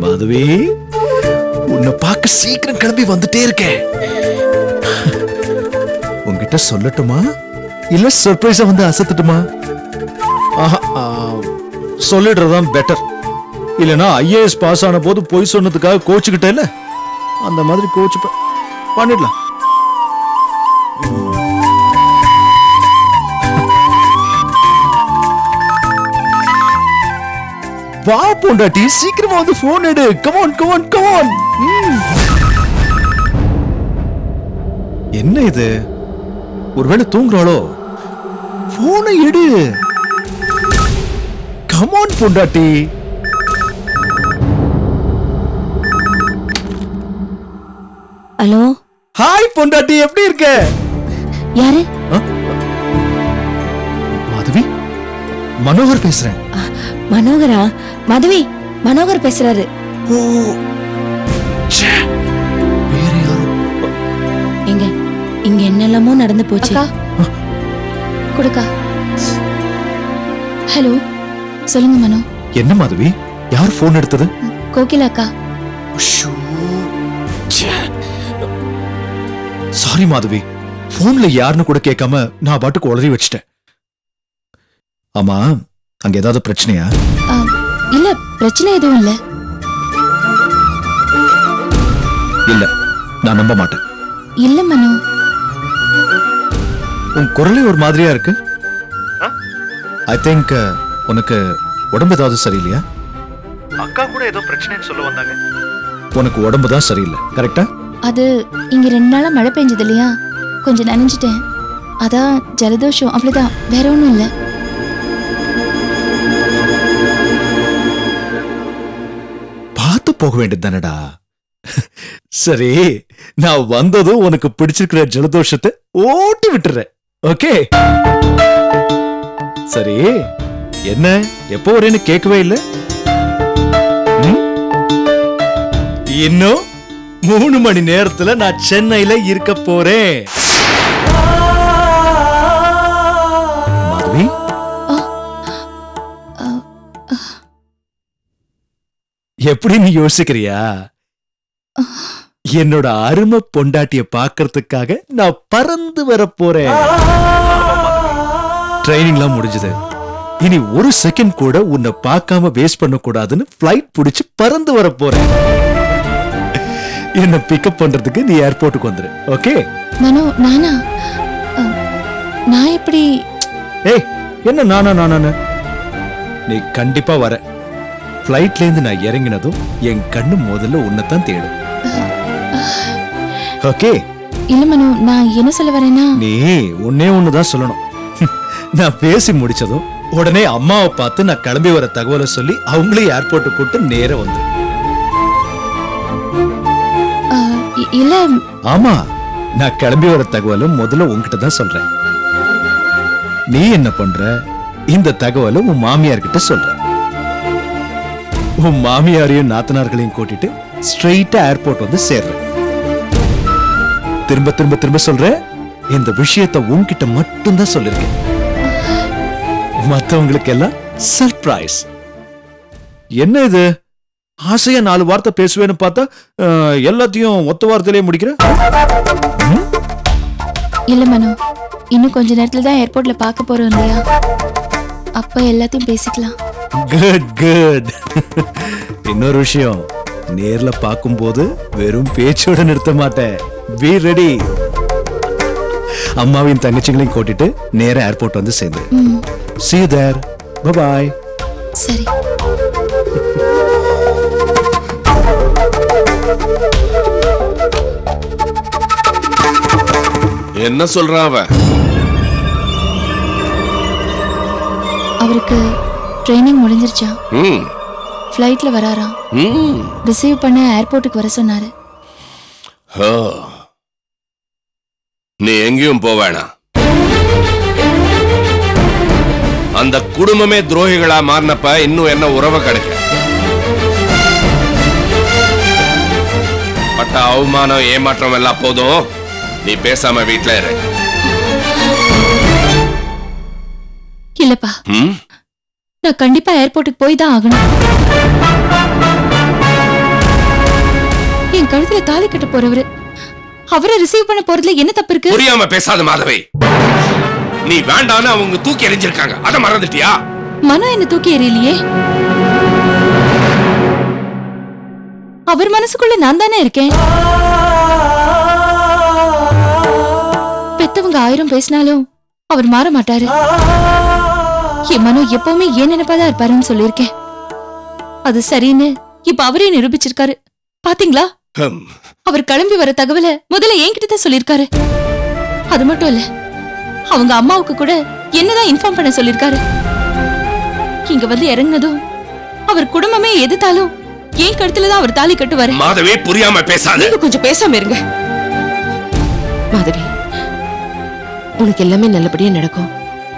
மாதவி, உன்னை பார்க்க சீக்கிரம் கிளம்பி வந்துட்டே இருக்கேன். உன்கிட்ட சொல்லட்டுமா இல்ல சர்ப்ரைஸா வந்து அசத்துட்டுமா? சொல்லிடுறதான் பெட்டர். இல்லனா IAS பாஸ் ஆன போது போய் சொன்னதுக்காக கோச்சுக்கிட்டே இல்ல, அந்த மாதிரி கோச்சு பண்ணிடலாம். வா பொண்டாட்டி, சீக்கிரமா வந்து போன் எடு. Come on come on come on. என்ன இது, ஒருவேளை தூங்குறாளோ? போனை எடு. கமான் பொண்டாட்டி. ஹலோ. ஹாய் பொண்டாட்டி, எப்படி இருக்க? யாரு? மாதவி, மனோகர் பேசுறேன். மனோகரா? மாதவி, மனோகர் பேசுறாரு. ஓ, வேற யாரோ. எங்க இங்க என்னெல்லாமோ நடந்து போச்சு. கொடுக்கா. ஹலோ, சொல்லுங்க மனோ. என்ன மாதவி, யார் போன் எடுத்தது? கோகிலா அக்கா. சாரி மாதவி, போன்ல யாருன்னு கூட கேட்காம நான் பாட்டுக்கு உளறி வச்சிட்டேன். ஆமா, அங்க ஏதாவது பிரச்சனையா? இல்ல, பிரச்சனை எதுவும் இல்ல. இல்ல, நான் நம்ப மாட்டேன். இல்ல மனோ. உன் குரலே ஒரு மாதிரியா இருக்கு. ஐ திங்க் உனக்கு உடம்பு ஏதாவது சரியில்லையா? அக்கா கூட ஏதோ பிரச்சனைன்னு சொல்ல வந்தாங்க. உனக்கு உடம்பு தான் சரியில்லை, கரெக்டா? அது இங்க 2 நாளா மழை பெஞ்சது இல்லையா, கொஞ்சம் நனைஞ்சிட்டேன். அதான் ஜலதோஷம், அவ்வளவுதான், வேற ஒண்ணும் இல்ல. பார்த்து போக வேண்டியது தானடா. சரி, நான் வந்ததும் உனக்கு பிடிச்சிருக்கிற ஜலதோஷத்தை ஓட்டி விட்டுறேன். ஓகே? சரி, என்ன எப்போ வரேன்னு கேட்கவே இல்லை. இன்னும் 3 மணி நேரத்துல நான் சென்னையில இருக்க போறேன். மாதவி, எப்படி நீ யோசிக்கிறியா? என்னோட அருமை பொண்டாட்டிய பாக்கிறதுக்காக நான் பறந்து வர போறேன். ட்ரைனிங்லாம் முடிஞ்சது. இனி ஒரு செகண்ட் கூட உன்னை பார்க்காம வேஸ்ட் பண்ண கூடாதுன்னு ஃபிளைட் பிடிச்சு பறந்து வர போறேன். என்ன பிக்கப் பண்றதுக்கு நீ ஏர்போர்ட்டுக்கு வந்துரு. ஓகே? மனோ, நானா? நான் எப்படி? ஏய், என்ன நானா? நீ கண்டிப்பா வர. ஃபிளைட்ல இருந்து நான் இறங்கினதும் என் கண்ணு முதல்ல உன்னைத்தான் தேடும். ஓகே? இல்ல மனோ, நான் என்ன சொல்ல வரேன்னா, நீ ஒன்னே ஒண்ணுதான் சொல்லணும். நான் பேசி முடிச்சதும் உடனே அம்மாவை பார்த்து நான் கிளம்பி வர தகவலை சொல்லி அவங்களே ஏர்போர்ட்டு கூட்டு நேர வந்து. இல்ல. ஆமா, நான் கிளம்பி வர தகவலும் முதல்ல உன்கிட்ட தான் சொல்றேன். நீ என்ன பண்ற, இந்த தகவலை உன் மாமியார் கிட்ட சொல்ற. உன் மாமியாரையும் நாத்தனார்களையும் கூட்டிட்டு ஸ்ட்ரெயிட்டா ஏர்போர்ட் வந்து சேர்ற. திரும்ப திரும்ப திரும்ப சொல்ற, இந்த விஷயத்தை உன்கிட்ட மட்டும்தான் சொல்லிருக்கேன். மத்தவங்களுக்கு எல்லாம் சர்ப்ரைஸ். என்ன இது, ஆசையா 4 வார்த்தை பேசுவேன்னு பார்த்தா எல்லாத்தையும் ஒத்த வார்த்தையிலே முடிக்கிற? இல்ல மனோ, இன்னும் கொஞ்ச நேரத்துல தான் ஏர்போர்ட்ல பார்க்க போறோம் இல்லையா, அப்ப எல்லாத்தையும் பேசிக்கலாம். Good good. இன்னொரு விஷயம், நேர்ல பார்க்கும்போது வெறும் பேச்சோட நிறுத்த மாட்டேன். Be ready. அம்மாவையும் தங்கச்சிகளையும் கூட்டிட்டு நேரா ஏர்போர்ட் வந்து சேர்ந்து. See you there. Bye bye. சரி. என்ன சொல்றான் அவன்? அவருக்கு ட்ரைனிங் முடிஞ்சிருச்சா? ஃப்ளைட்ல வராராம். ரிசீவ் பண்ண ஏர்போர்ட்டுக்கு வர சொன்னாரு. நீ எங்கேயும் போவேணா. அந்த குடும்பமே துரோகிகளா மாறினப்ப இன்னும் என்ன உறவு கிடைக்கும்? பட்ட அவமானம் ஏமாற்றம் எல்லாம் போதும். நீ பேசாம வீட்டுல இரு. இல்லப்பா, நான் கண்டிப்பா ஏர்போர்ட்டுக்கு போய் தான் ஆகணும். என் கழுத்துல தாலி கட்ட போறவரு அவரை ரிசீவ் பண்ண போறதுல என்ன தப்பு இருக்கு? புரியாம பேசாத மாதவி. நீ வேண்டான்னு அவங்க தூக்கி எறிஞ்சிருக்காங்க, அத மறந்துட்டியா? மனம் என்ன தூக்கி எறியலையே. அவர் மனசுக்குள்ள நான் தானே இருக்கேன். பெத்தவங்க 1000 பேசினாலும் அவர் மாற மாட்டாரு. என் மனம் எப்பவுமே ஏன் நினைப்பாதான் இருப்பாருன்னு சொல்லியிருக்கேன். அது சரின்னு இப்ப அவரே நிரூபிச்சிருக்காரு. பாத்தீங்களா? அவர் கிளம்பி வர தகவலை முதல்ல என்கிட்ட தான் சொல்லியிருக்காரு. அது மட்டும் இல்ல, அவங்க அம்மாவுக்கு கூட என்னதான் இன்ஃபார்ம் பண்ண சொல்லியிருக்காரு. இங்க வந்து இறங்கினதும் அவர் குடும்பமே எதிர்த்தாலும் ஏன் கழுத்துலதான் அவர் தாலி கட்டுவாரு. மாதவி, புரியாம பேசாத. நீங்க கொஞ்சம் பேசாம இருங்க. மாதவி, உனக்கு எல்லாமே நல்லபடியா நடக்கும்.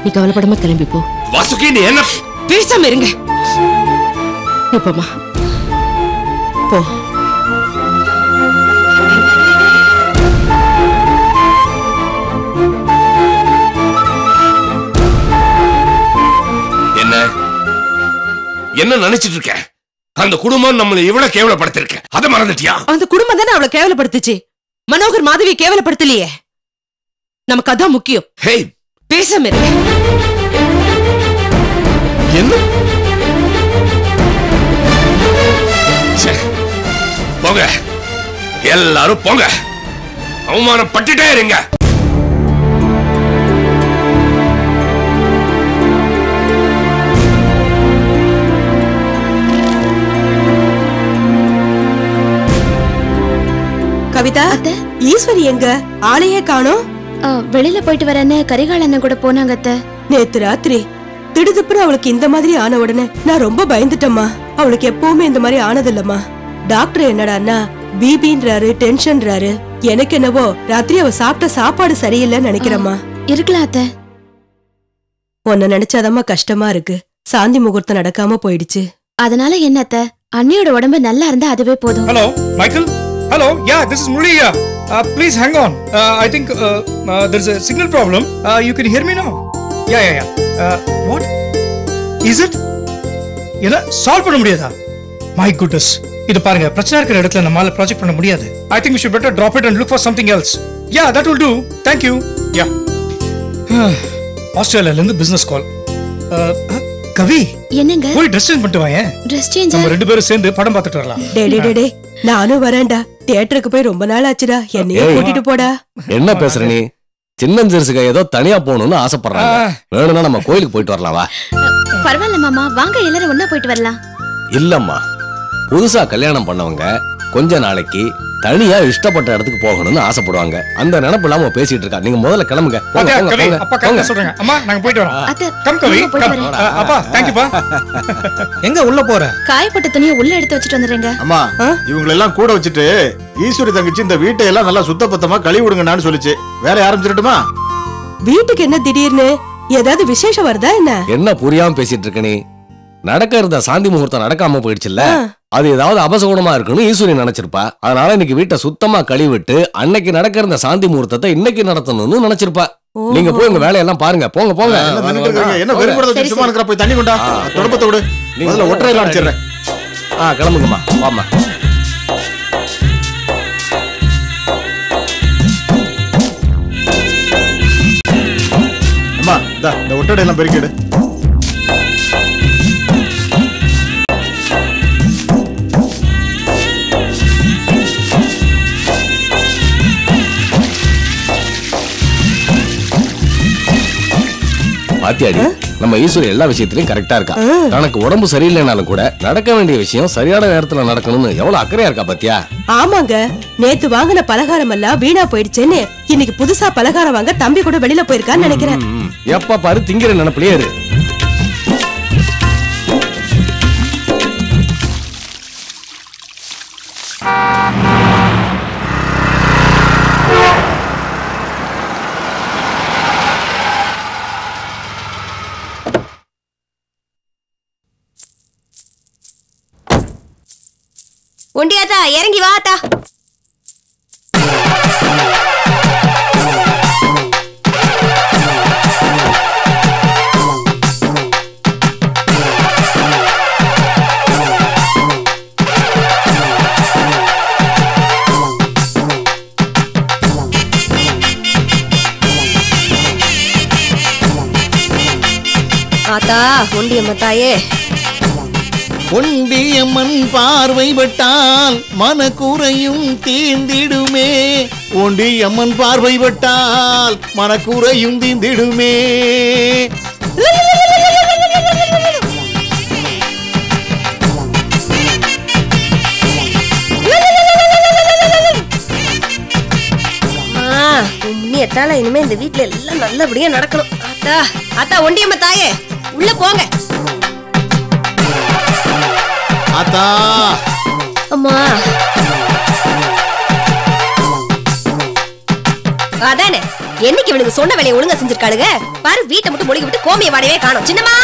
நீ கவலைப்படாம கிளம்பி போ. வாசுகி, நீ என்ன பேசாம இருங்க. இப்பமா போ. என்ன நினைச்சிட்டு இருக்க? அந்த குடும்பம் நம்மளை இவ்வளவு கேவலப்படுத்திருக்கு, அத மறந்துட்டியா? அந்த குடும்பம் தானே அவளை கேவலப்படுத்துச்சு. மனோகர் மாதவியை கேவலப்படுத்தலையே. நமக்கு அதான் முக்கியம். ஹேய், பேசாம இருங்க. என்ன? போங்க, எல்லாரும் போங்க. அவமானப்பட்டுட்டே இருங்க. கவிதா, ஈஸ்வரி எங்க? ஆளையே காணோம். வெளியில போயிட்டு வரேன்னு கரிகால் அண்ணன் கூட போனாங்க அத்தை. நேத்து ராத்திரி திடுதுப்புன்னு அவளுக்கு இந்த மாதிரி ஆன உடனே நான் ரொம்ப பயந்துட்டேம்மா. அவளுக்கு எப்பவுமே இந்த மாதிரி ஆனதில்லம்மா. டாக்டர் என்னடான்னா பிபின்றாரு, டென்ஷன்றாரு. எனக்கு என்னவோ ராத்திரி அவ சாப்பிட்ட சாப்பாடு சரியில்லைன்னு நினைக்கிறேம்மா. இருக்கலாம் அத்தை. உன்னை நினைச்சாதம்மா கஷ்டமா இருக்கு. சாந்தி முகூர்த்தம் நடக்காம போயிடுச்சு. அதனால என்ன அத்தை, அண்ணியோட உடம்பு நல்லா இருந்தா அதுவே போதும். Hello, Michael. Hello, yeah, this is Murli here. Please hang on. I think there's a signal problem. You can hear me now. Yeah. What? Is it? என்ன சால்வ் பண்ண முடியாதா? My goodness. இது பாருங்க, பிரச்சனை இருக்கிற இடத்துல நம்மால ப்ராஜெக்ட் பண்ண முடியாது. I think we should better drop it and look for something else. Yeah, that will do. Thank you. Yeah. ஆஸ்திரேலியால இருந்து business call. கவி, என்னங்க? போய் ட்ரெஸ் சேஞ்ச் பண்ணிட்டு வாங்க. Dress change? நம்ம ரெண்டு பேரும் சேர்ந்து படம் பார்த்துட்டு வரலாம். டே நானும் வரேன்டா. தியேட்டருக்கு போய் ரொம்ப நாள் ஆச்சுடா. என்னையும் கூட்டிட்டு போடா. என்ன பேசுற நீ? சின்னஞ்சிறுசுக ஏதோ தனியா போகணும்னு ஆசைப்படுறாங்க. வேணும்னா நம்ம கோயிலுக்கு போயிட்டு வரலாம். வா. பரவாயில்ல மாமா, வாங்க எல்லாரும் ஒண்ணா போயிட்டு வரலாம். இல்லம்மா, புதுசா கல்யாணம் பண்ணவங்க கொஞ்ச நாளைக்கு தனியா இஷ்டப்பட்ட இடத்துக்கு போகணும்னு ஆசைப்படுவாங்க. அந்த நினைப்பு இல்லாம பேசிட்டு இருக்கா. நீங்க முதல்ல கிளம்புங்க. அப்பா கரெக்ட்டா சொல்றீங்க. அம்மா நாங்க போயிட்டு வரோம். கம் கவி. அப்பா தேங்க் யூ பா. எங்க உள்ள போற? காயப்பட்ட துணியை உள்ள எடுத்து வச்சிட்டு வந்துறேங்க. அம்மா, இவங்க எல்லாம் கூட வச்சிட்டு ஈஸ்வரி தங்கச்சி இந்த வீட்டை எல்லாம் நல்லா சுத்தபத்தமா கழுவி விடுங்கன்னு சொல்லிச்சு. வேற ஆரம்பிச்சிரட்டுமா? வீட்டுக்கு என்ன திடீர்னு? ஏதாவது விசேஷம் வருதா என்ன? என்ன புரியாம பேசிட்டு இருக்க நீ? நடக்க இருந்த சாந்தி முகூர்த்தம் நடக்காம போயிடுச்சுல்ல, அது ஏதாவது அபசகுணமா இருக்குன்னு ஈஸ்வரி நினைச்சிருப்பா. அதனால இன்னைக்கு வீட்டை சுத்தமா கழுவிட்டு அன்னைக்கு நடக்க இருந்த சாந்தி முகூர்த்தத்தை இன்னைக்கு நடத்தணும்னு நினைச்சிருப்பா. நீங்க போய் உங்க வேலையெல்லாம் பாருங்க. போங்க. என்ன வெறுமனத சும்மா இருக்கற? போய் தண்ணி கொண்டா. தொடப்பத்தை விடு. முதல்ல ஒட்டறையில அடிச்சிடுறேன். கிளம்புங்கம்மா. வாம்மா. அம்மா, இந்த ஒட்டடையெல்லாம் பெருக்கிடு. பாத்தியாடி, நம்ம ஈஸ்வரி எல்லா விஷயத்திலயும் கரெக்டா இருக்கா. தனக்கு உடம்பு சரியில்லைனாலும் கூட நடக்க வேண்டிய விஷயம் சரியான நேரத்துல நடக்கணும்னு எவ்வளவு அக்கறையா இருக்கா பாத்தியா? ஆமாங்க, நேத்து வாங்கின பலகாரம் எல்லாம் வீணா போயிடுச்சேன்னு இன்னைக்கு புதுசா பலகாரம் வாங்க தம்பி கூட வெளியில போயிருக்கான்னு நினைக்கிறேன். எப்ப பாரு திங்கிற நினைப்பிலே இரு. ஒண்டியாத்தா இறங்கி வாத்தா. ஆத்தா ஒண்டியம்மா தாயே. ஒண்டியம்மன் பார்வை பட்டால் மனக்குறையும் தீர்ந்திடுமே. ஒண்டியம்மன் பார்வை பட்டால் மனக்குறையும் தீர்ந்திடுமே. முன்னியத்தால இனிமே இந்த வீட்டுல எல்லாம் நல்லபடியா நடக்கணும். ஆத்தா ஆத்தா ஒண்டியம்மா தாயே உள்ள போங்க. ஆத்தா அம்மா அதானே என்னைக்கு இவனுக்கு சொன்ன வேலையை ஒழுங்கா செஞ்சிருக்காளுங்க பாரு. வீட்டை மட்டும் மொழிகி விட்டு கோமிய வாடவே காணோம். சின்னம்மா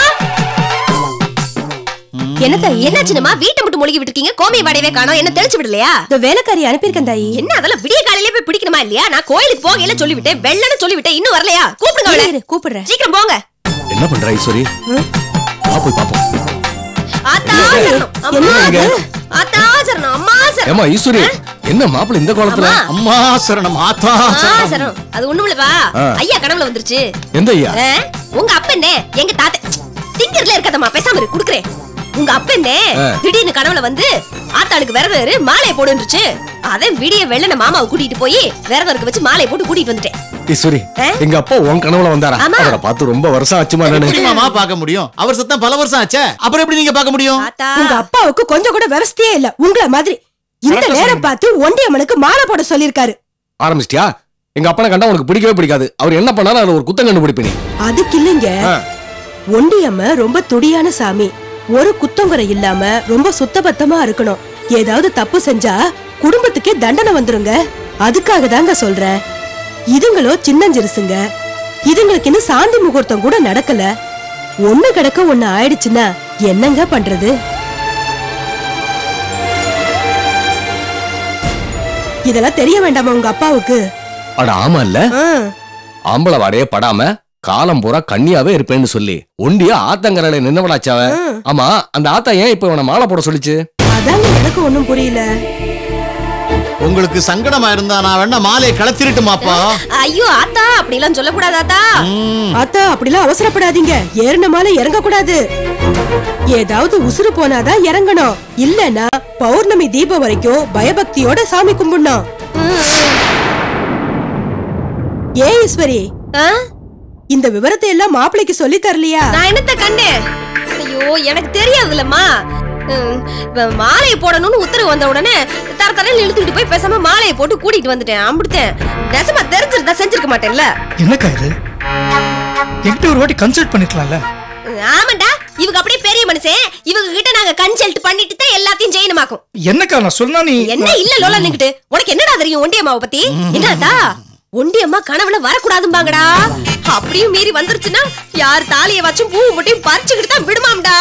என்னத்தா என்ன சின்னம்மா வீட்டை மட்டும் மொழிகி விட்டுருக்கீங்க, கோமிய வாடவே காணோம். என்ன தெளிச்சு விடலையா? இந்த வேலைக்காரி அனுப்பியிருக்கேன் தாயி. என்ன அதெல்லாம் விடிய காலையிலே போய் பிடிக்கணுமா இல்லையா? நான் கோயிலுக்கு போகையில சொல்லிவிட்டேன், வெள்ளன்னு சொல்லிவிட்டேன், இன்னும் வரலையா? கூப்பிடுங்க அவளை. கூப்பிடுறேன், சீக்கிரம் போங்க. என்ன பண்ற ஈஸ்வரி? போய் பாப்போம். ஆத்தா சரணம் அம்மா, ஆத்தா சரணம் அம்மா சரணம். ஏமா ஈஸ்வரி என்ன மாப்பிள்ள இந்த கோலத்துல? அம்மா சரணம் ஆத்தா சரணம். அது ஒண்ணுமில்லப்பா, ஐயா கனவுல வந்துருச்சு. எந்த ஐயா? உங்க அப்பனே எங்க தாத்தா திங்கர்ல இருக்கதம்மா, பேசாம இரு குடுக்குறேன். உங்க அப்பனே திடீர்னு கனவுல வந்து ஆத்தாளுக்கு விரதம் இரு மாலையை போடுன்றுச்சு. அதான் விடிய வெள்ளன மாமாவை கூட்டிட்டு போய் விரதம் இருக்க வச்சு மாலையை போட்டு கூட்டிட்டு வந்துட்டேன். ஈஸ்வரி எங்க அப்பா உன் கனவுல வந்தாரா? அவரை பார்த்து ரொம்ப வருஷம் ஆச்சுமா. மாமா பார்க்க முடியும், அவர் சத்தம் பல வருஷம் ஆச்சே, அப்புறம் எப்படி நீங்க பார்க்க முடியும்? உங்க அப்பாவுக்கு கொஞ்சம் கூட விவசாயே இல்ல உங்கள மாதிரி. இந்த நேரம் பார்த்து ஒண்டியம்மனுக்கு மாலை போட சொல்லிருக்காரு. ஆரம்பிச்சிட்டியா? எங்க அப்பனை கண்டா உனக்கு பிடிக்கவே பிடிக்காது. அவர் என்ன பண்ணாலும் அதுல ஒரு குத்தம் கண்டுபிடிப்பீங்க. அதுக்கு இல்லைங்க, ஒண்டியம்ம ரொம்ப துடியான சாமி. ஒரு குத்தங்குறை இல்லாம ரொம்ப சுத்தபத்தமா இருக்கணும். ஏதாவது தப்பு செஞ்சா குடும்பத்துக்கே தண்டனை வந்துருங்க. அதுக்காக தாங்க சொல்றேன். இதுங்களோ சின்னஞ்சிறுசுங்க, இதுங்களுக்கு இன்னும் சாந்தி முகூர்த்தம் கூட நடக்கல. ஒண்ணு கிடக்க ஒண்ணு ஆயிடுச்சுன்னா என்னங்க பண்றது? இதெல்லாம் தெரிய வேண்டாமா உங்க அப்பாவுக்கு? அட ஆமா இல்ல, ஆம்பளை வாடையே படாம காலம் பூரா கண்ணியாவே இருப்பேன்னு சொல்லி ஒண்டியா ஆத்தங்கரையில நின்னவளாச்சாவ. ஆமா அந்த ஆத்தா ஏன் இப்ப இவனை மாலை போட சொல்லிச்சு? அதாங்க எனக்கு ஒண்ணும் புரியல. உங்களுக்கு சங்கடமா இருந்தா நான் வேணா மாலையை கலத்திரட்டுமாப்பா? ஐயோ ஆத்தா அப்படிலாம் சொல்லக்கூடாது ஆத்தா. ஆத்தா அப்படிலாம் அவசரப்படாதீங்க. ஏறின மாலை இறங்க கூடாது. ஏதாவது உசுறு போனாதான் இறங்கணும். இல்லன்னா பௌர்ணமி தீபம் வரைக்கும் பயபக்தியோட சாமி கும்பிடணும். ஏ ஈஸ்வரி, இந்த விவரத்தை எல்லாம் மாப்பிளைக்கு சொல்லி தரலையா? நான் என்னத்த கண்டேன்? ஐயோ எனக்கு தெரியாதுல்லம்மா. மாலையை போடணும்னு உத்தரவு வந்த உடனே தர தரன்னு இழுத்துக்கிட்டு போய் பேசாம மாலையை போட்டு கூட்டிட்டு வந்துட்டேன். அம்பிடுத்தேன். நெசமா தெரிஞ்சிருந்தா செஞ்சிருக்க மாட்டேன்ல. என்னக்கா இது? என்கிட்ட ஒரு வாட்டி கன்சல்ட் பண்ணிக்கலாம்ல? ஆமாண்டா, இவங்க அப்படியே பெரிய மனுஷன். இவங்க கிட்ட நாங்க கன்சல்ட் பண்ணிட்டு தான் எல்லாத்தையும் செய்யணுமாக்கும். என்னக்கா நான் சொன்னா நீ என்ன இல்ல லோலா நிக்கிட்டு உனக்கு என்னடா தெரியும் ஒண்டியம்மாவை பத்தி? என்னடா ஒண்டியம்மா கனவுல வரக்கூடாதும்பாங்கடா. அப்படியும் மீறி வந்துருச்சுன்னா யார் தாலியை வச்சும் பூ மட்டும் பறிச்சுக்கிட்டு தான் விடுமாம்டா.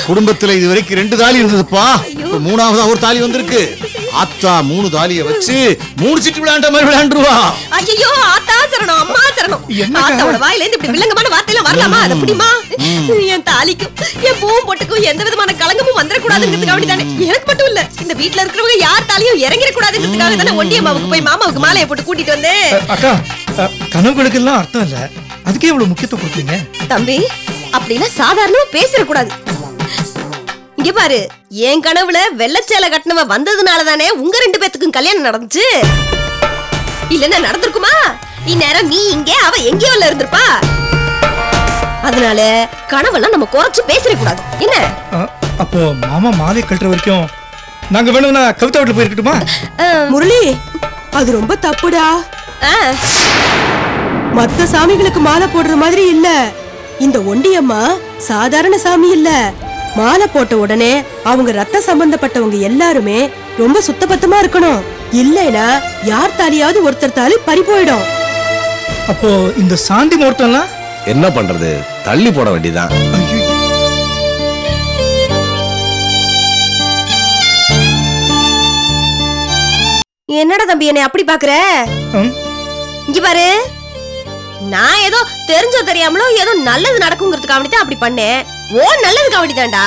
குடும்பத்துல இது வரைக்கும் 2 தாலி இருந்ததுப்பா, மூணாவதா ஒரு தாலி வந்திருக்கு. ஆத்தா 3 தாலியை வச்சு 3 சிட்டு விளையாண்ட மாதிரி விளையாண்டுருவா. ஐயோ ஆத்தா சரணம் அம்மா சரணம். ஆத்தாவோட வாயில இருந்து இப்படி வில்லங்கமான வார்த்தையில வரலாமா? அது அப்படிமா? என் தாலிக்கும் என் பூவும் பொட்டுக்கும் எந்த விதமான களங்கமும் வந்துடக்கூடாதுங்கிறதுக்காக தானே. எனக்கு மட்டும் இல்ல, இந்த வீட்டுல இருக்கிறவங்க யார் தாலியும் இறங்கிடக்கூடாதுங்கிறதுக்காக தானே ஒண்டியம்மாவுக்கு போய் மாமாவுக்கு மாலையை போட்டு கூட்டிட்டு வந்தேன். அக்கா கனவுகளுக்கு எல்லாம் அர்த்தம் இல்ல, அதுக்கே இவ்வளவு முக்கியத்துவம் கொடுத்தீங்க? தம்பி அப்படிலாம் சாதாரணமா பேசிடக்கூடாது. இங்க பாரு, என் கனவுல வெள்ளச்சேலை கட்டினவ வந்ததுனால தானே உங்க 2 பேத்துக்கும் கல்யாணம் நடந்துச்சு. இல்லன்னா நடந்திருக்குமா? இந்நேரம் நீ இங்க அவ எங்கேயோ இருந்திருப்பா. அதனால கனவெல்லாம் நம்ம குறைச்சு பேசிடக்கூடாது. என்ன அப்போ மாமா மாலை கட்டுற வரைக்கும் நாங்க வேணும்னா கவிதா வீட்டுல போயிருக்கட்டுமா? முரளி, அது ரொம்ப தப்புடா. மத்த சாமிகளுக்கு மாலை போடுற மாதிரி இல்ல. இந்த ஒண்டியம்மா சாதாரண சாமி இல்ல. மாலை போட்ட உடனே அவங்க ரத்த சம்பந்தப்பட்டவங்க எல்லாருமே ரொம்ப சுத்தபத்தமா இருக்கணும். இல்லைனா யார் தாலியாவது ஒருத்தர் தாலி பறி போயிடும். அப்போ இந்த சாந்தி முகூர்த்தம்லாம் என்ன பண்றது? தள்ளி போட வேண்டியதான். என்னடா தம்பி என்னை அப்படி பாக்குற? இங்க பாரு, நான் ஏதோ தெரிஞ்சோ தெரியாமலோ ஏதோ நல்லது நடக்குங்கிறதுக்காக தான் அப்படி பண்ணேன். ஓ நல்லதுக்காக வேண்டிதான்டா.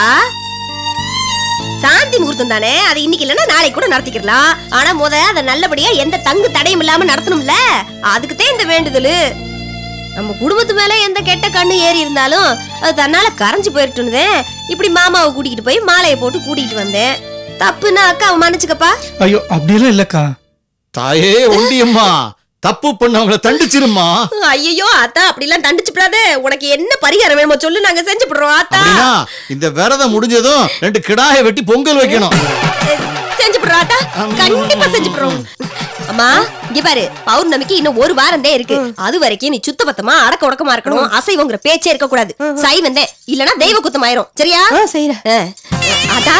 சாந்தி முகூர்த்தம் தானே, அது இன்னைக்கு இல்லைன்னா நாளைக்கு கூட நடத்திக்கலாம். ஆனா முத அதை நல்லபடியா எந்த தங்கு தடையும் இல்லாம நடத்தணும்ல, அதுக்குதான் இந்த வேண்டுதல். நம்ம குடும்பத்து மேல எந்த கெட்ட கண்ணு ஏறி இருந்தாலும் அது தன்னால கரைஞ்சு போயிட்டுனதே. இப்படி மாமாவை கூட்டிகிட்டு போய் மாலையை போட்டு கூட்டிகிட்டு வந்தேன். தப்புன்னா அக்காவை மன்னிச்சுக்கப்பா. ஐயோ அப்படியெல்லாம் இல்லக்கா. தாயே ஒண்டியம்மா, தப்பு பண்ணவங்கள தண்டிச்சிருமா. ஐயோ ஆத்தா, அப்படிலாம் தண்டிச்சுடாதே. உனக்கு என்ன பரிகாரம் வேணுமோ சொல்லு, நாங்க செஞ்சு போடுறோம் ஆத்தா. இந்த விரதம் முடிஞ்சதும் 2 கிடாயை வெட்டி பொங்கல் வைக்கணும். செஞ்சு போடுறோம் ஆத்தா, கண்டிப்பா செஞ்சு போடுறோம். அம்மா இங்க பாரு, பௌர்ணமிக்கு இன்னும் 1 வாரந்தே இருக்கு. அது வரைக்கும் நீ சுத்த பத்தமா அடக்க உடக்கமா இருக்கணும். அசைவங்கிற பேச்சே இருக்க கூடாது. சைவந்தே, இல்லனா தெய்வ குத்தம் ஆயிரும். சரியா? செய்யறேன். ஆத்தா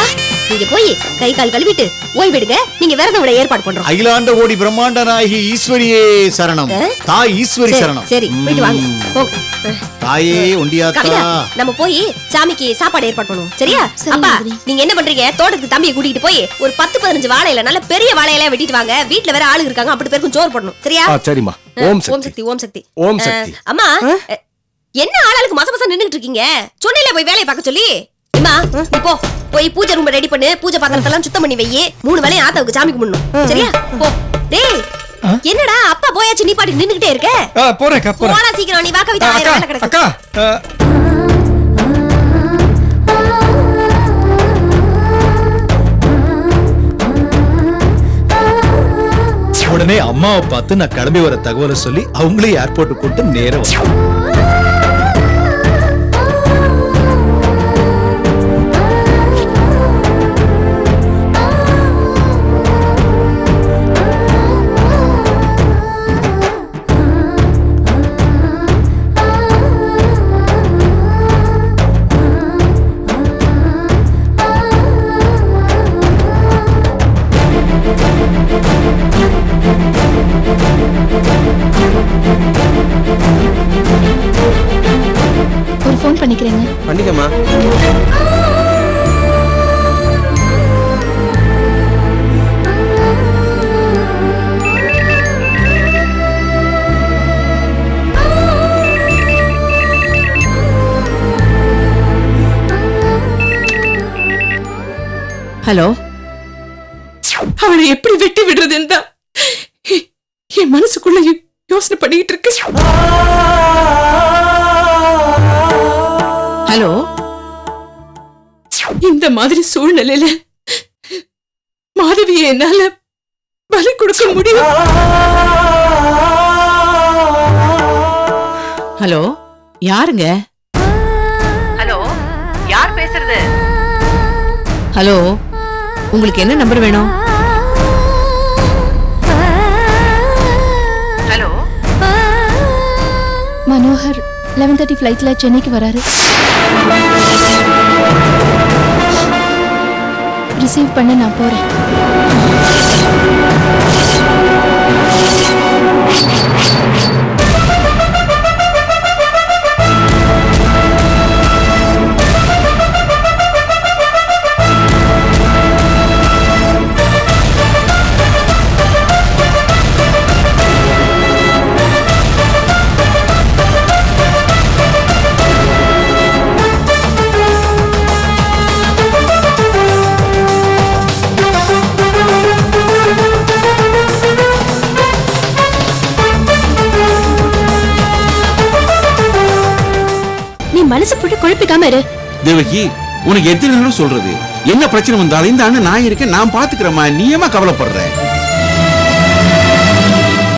நீங்க போய் கை கால் கழுவிட்டு ஓய்விடுங்க. நீங்க விரதம் விட ஏற்பாடு பண்றோம். அகிலாண்ட கோடி பிரம்மாண்ட நாயகி ஈஸ்வரியே சரணம். தாய் ஈஸ்வரி சரணம். சரி போயிட்டு வாங்க. தாயே ஒண்டியாத்தா, நம்ம போய் சாமிக்கு சாப்பாடு ஏற்பாடு பண்ணுவோம். சரியா? அப்பா நீங்க என்ன பண்றீங்க, தோட்டத்துக்கு தம்பியை கூட்டிட்டு போய் ஒரு 10-15 வாழையில நல்ல பெரிய வாழையில வெட்டிட்டு வாங்க. வீட்ல வேற ஆளு இருக்காங்க, அப்படி பேருக்கும் சோறு போடணும். சரியா? சரிம்மா. ஓம் சக்தி. ஓம் சக்தி. ஓம் சக்தி. அம்மா என்ன ஆளாளுக்கு மசமச நின்னுட்டு இருக்கீங்க? சொன்னீல போய் வேலையை பார்க்க சொல்லி. அம்மா நீ போ, போய் பூஜை ரூம் ரெடி பண்ணு. பூஜை பாத்திரத்தெல்லாம் சுத்தம் பண்ணி வை. 3 வேளையும் ஆத்தாவுக்கு சாமி கும்பிடணும். சரியா? போ. டேய் என்னடா அப்பா போயாச்சு, நீ பாட்டு நின்னுகிட்டே இருக்க? போறேன்க்கா, போறேன். போடா சீக்கிரம், நீ வா கவிதா, ஆயிரம் வேலை கிடக்கு. அக்கா உடனே அம்மாவை பார்த்து நான் கிளம்பி வர தகவலை சொல்லி அவங்களே ஏர்போர்ட் கூட்டு நேரம் பண்ணிக்கிறேங்க. பண்ணிக்கமா. ஹலோ, அவளை எப்படி வெட்டி விடுறதுன்னு தான் என் மனசுக்குள்ள யோசனை பண்ணிட்டு இருக்கு. ஹலோ, இந்த மாதிரி சூழ்நிலையில மாதவியை என்னால பலி கொடுக்க முடியும்? ஹலோ, யாருங்க? ஹலோ, யார் பேசுறது? ஹலோ, உங்களுக்கு என்ன நம்பர் வேணும்? ஹலோ, மனோகர் 11:30 ஃப்ளைட்ல சென்னைக்கு வராரு. ரிசீவ் பண்ண நான் போறேன். மனசு போட்டு குழப்பிக்காம இரு. தேவகி, உனக்கு எத்தனை சொல்றது? என்ன பிரச்சனை வந்தாலும் இந்த அண்ணன் நான் இருக்கேன், நான் பாத்துக்கிறேம்மா. நீ ஏமா கவலைப்படுற?